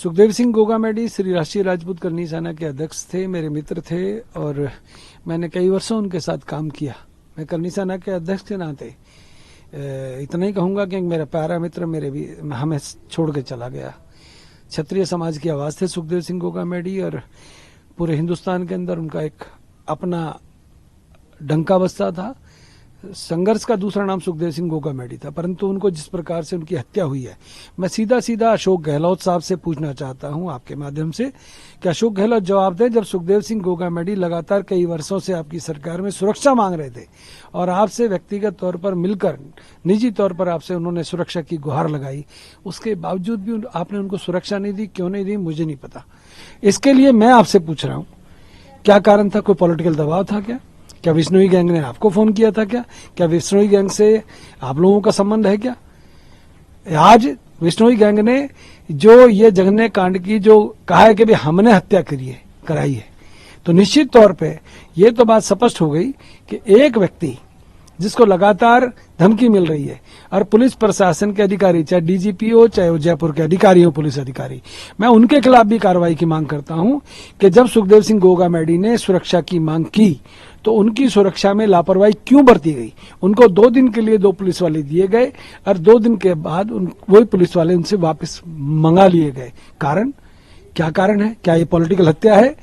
सुखदेव सिंह गोगामेडी श्री राष्ट्रीय राजपूत करनी सेना के अध्यक्ष थे, मेरे मित्र थे और मैंने कई वर्षों उनके साथ काम किया। मैं करनी सेना के अध्यक्ष के नाते इतना ही कहूँगा कि मेरा प्यारा मित्र हमें छोड़ के चला गया। क्षत्रिय समाज की आवाज़ थे सुखदेव सिंह गोगामेडी और पूरे हिंदुस्तान के अंदर उनका एक अपना डंका बजता था। संघर्ष का दूसरा नाम सुखदेव सिंह गोगामेडी था, परंतु उनको जिस प्रकार से उनकी हत्या हुई है, मैं सीधा अशोक गहलोत साहब से पूछना चाहता हूं आपके माध्यम से कि अशोक गहलोत जवाब दें, जब सुखदेव सिंह गोगामेडी लगातार कई वर्षों से आपकी सरकार में सुरक्षा मांग रहे थे और आपसे व्यक्तिगत तौर पर मिलकर निजी तौर पर आपसे उन्होंने सुरक्षा की गुहार लगाई, उसके बावजूद भी आपने उनको सुरक्षा नहीं दी। क्यों नहीं दी मुझे नहीं पता। इसके लिए मैं आपसे पूछ रहा हूं, क्या कारण था? कोई पॉलिटिकल दबाव था क्या विश्नोई गैंग ने आपको फोन किया था? क्या विश्नोई गैंग से आप लोगों का संबंध है क्या? आज विश्नोई गैंग ने जो ये जघन्य कांड की जो कहा है कि भी हमने हत्या कराई है, तो निश्चित तौर पे ये तो बात स्पष्ट हो गई कि एक व्यक्ति जिसको लगातार धमकी मिल रही है और पुलिस प्रशासन के अधिकारी, चाहे डीजीपी हो चाहे जयपुर के अधिकारी हो, पुलिस अधिकारी, मैं उनके खिलाफ भी कार्रवाई की मांग करता हूं कि जब सुखदेव सिंह गोगामेडी ने सुरक्षा की मांग की तो उनकी सुरक्षा में लापरवाही क्यों बरती गई? उनको 2 दिन के लिए 2 पुलिस वाले दिए गए और 2 दिन के बाद वही पुलिस वाले उनसे वापस मंगा लिए गए। कारण क्या कारण है? क्या ये पॉलिटिकल हत्या है?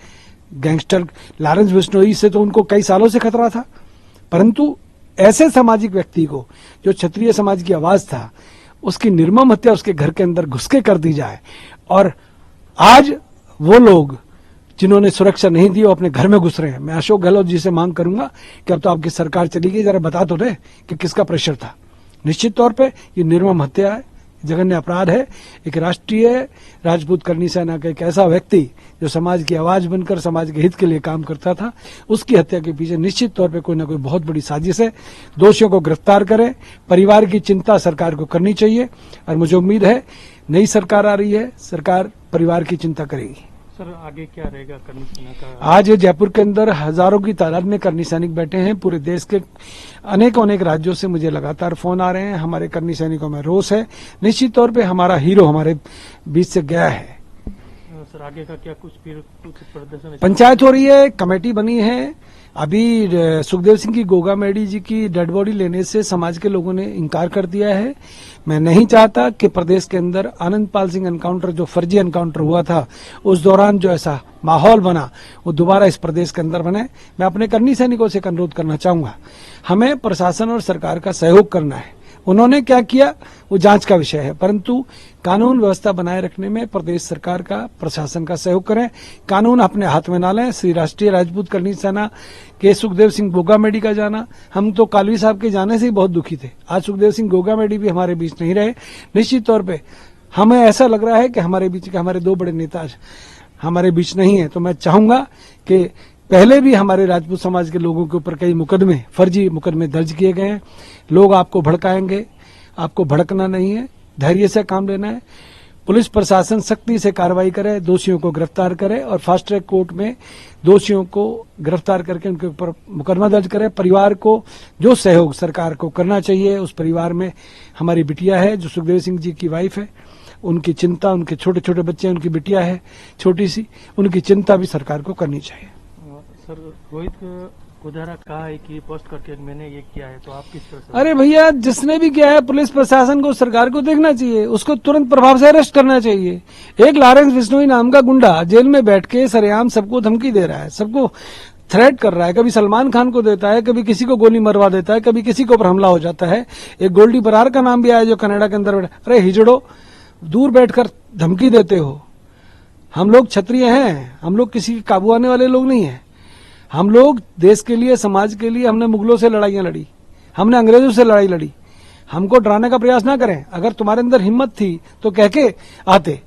गैंगस्टर लॉरेंस बिश्नोई से तो उनको कई सालों से खतरा था, परंतु ऐसे सामाजिक व्यक्ति को जो क्षत्रिय समाज की आवाज था, उसकी निर्मम हत्या उसके घर के अंदर घुस के कर दी जाए और आज वो लोग जिन्होंने सुरक्षा नहीं दी वो अपने घर में घुस रहे हैं। मैं अशोक गहलोत जी से मांग करूंगा कि अब तो आपकी सरकार चली गई, जरा बता तो दे कि किसका प्रेशर था। निश्चित तौर पे ये निर्मम हत्या है, जघन्य अपराध है। एक राष्ट्रीय राजपूत करनी सेना का एक ऐसा व्यक्ति जो समाज की आवाज बनकर समाज के हित के लिए काम करता था, उसकी हत्या के पीछे निश्चित तौर पे कोई ना कोई बहुत बड़ी साजिश है। दोषियों को गिरफ्तार करें, परिवार की चिंता सरकार को करनी चाहिए और मुझे उम्मीद है नई सरकार आ रही है, सरकार परिवार की चिंता करेगी। सर आगे क्या रहेगा करनी सेना का? आज जयपुर के अंदर हजारों की तादाद में करनी सैनिक बैठे हैं। पूरे देश के अनेक राज्यों से मुझे लगातार फोन आ रहे हैं। हमारे करनी सैनिकों में रोष है। निश्चित तौर पे हमारा हीरो हमारे बीच से गया है। सर आगे का क्या कुछ प्रदर्शन? पंचायत हो रही है, कमेटी बनी है। अभी सुखदेव सिंह की गोगामेडी जी की डेड बॉडी लेने से समाज के लोगों ने इनकार कर दिया है। मैं नहीं चाहता कि प्रदेश के अंदर आनंदपाल सिंह एनकाउंटर, जो फर्जी एनकाउंटर हुआ था, उस दौरान जो ऐसा माहौल बना वो दोबारा इस प्रदेश के अंदर बने। मैं अपने करनी सैनिकों से अनुरोध करना चाहूंगा, हमें प्रशासन और सरकार का सहयोग करना है। उन्होंने क्या किया वो जांच का विषय है, परंतु कानून व्यवस्था बनाए रखने में प्रदेश सरकार का, प्रशासन का सहयोग करें। कानून अपने हाथ में ना लें। श्री राष्ट्रीय राजपूत करनी सेना के सुखदेव सिंह गोगामेडी का जाना, हम तो कालवी साहब के जाने से ही बहुत दुखी थे। आज सुखदेव सिंह गोगामेडी भी हमारे बीच नहीं रहे। निश्चित तौर पे हमें ऐसा लग रहा है कि हमारे बीच के हमारे 2 बड़े नेता हमारे बीच नहीं है। तो मैं चाहूंगा कि पहले भी हमारे राजपूत समाज के लोगों के ऊपर कई मुकदमे, फर्जी मुकदमे दर्ज किए गए हैं। लोग आपको भड़काएंगे, आपको भड़कना नहीं है, धैर्य से काम लेना है। पुलिस प्रशासन सख्ती से कार्रवाई करे, दोषियों को गिरफ्तार करे और फास्ट ट्रैक कोर्ट में दोषियों को गिरफ्तार करके उनके ऊपर मुकदमा दर्ज करे। परिवार को जो सहयोग सरकार को करना चाहिए, उस परिवार में हमारी बिटिया है जो सुखदेव सिंह जी की वाइफ है, उनकी चिंता, उनके छोटे छोटे बच्चे, उनकी बिटिया है छोटी सी, उनकी चिंता भी सरकार को करनी चाहिए। सर रोहित कुदारा कहा है कि पोस्ट करके मैंने ये किया है, तो आप किस तरह से? अरे भैया, जिसने भी किया है पुलिस प्रशासन को, सरकार को देखना चाहिए, उसको तुरंत प्रभाव से अरेस्ट करना चाहिए। एक लॉरेंस बिश्नोई नाम का गुंडा जेल में बैठ के सरेआम सबको धमकी दे रहा है, सबको थ्रेट कर रहा है। कभी सलमान खान को देता है, कभी किसी को गोली मरवा देता है, कभी किसी के ऊपर हमला हो जाता है। एक गोल्डी बरार का नाम भी आया जो कनाडा के अंदर बैठा। अरे हिजड़ो, दूर बैठकर धमकी देते हो। हम लोग क्षत्रिय हैं, हम लोग किसी के काबू आने वाले लोग नहीं हैं। हम लोग देश के लिए, समाज के लिए हमने मुगलों से लड़ाइयां लड़ी, हमने अंग्रेजों से लड़ाई लड़ी। हमको डराने का प्रयास ना करें। अगर तुम्हारे अंदर हिम्मत थी तो कह के आते,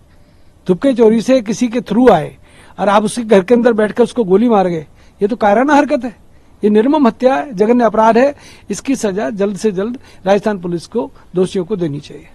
चुपके चोरी से किसी के थ्रू आए और आप उसके घर के अंदर बैठकर उसको गोली मार गए। ये तो कायराना हरकत है, ये निर्मम हत्या है, जघन्य अपराध है। इसकी सजा जल्द से जल्द राजस्थान पुलिस को, दोषियों को देनी चाहिए।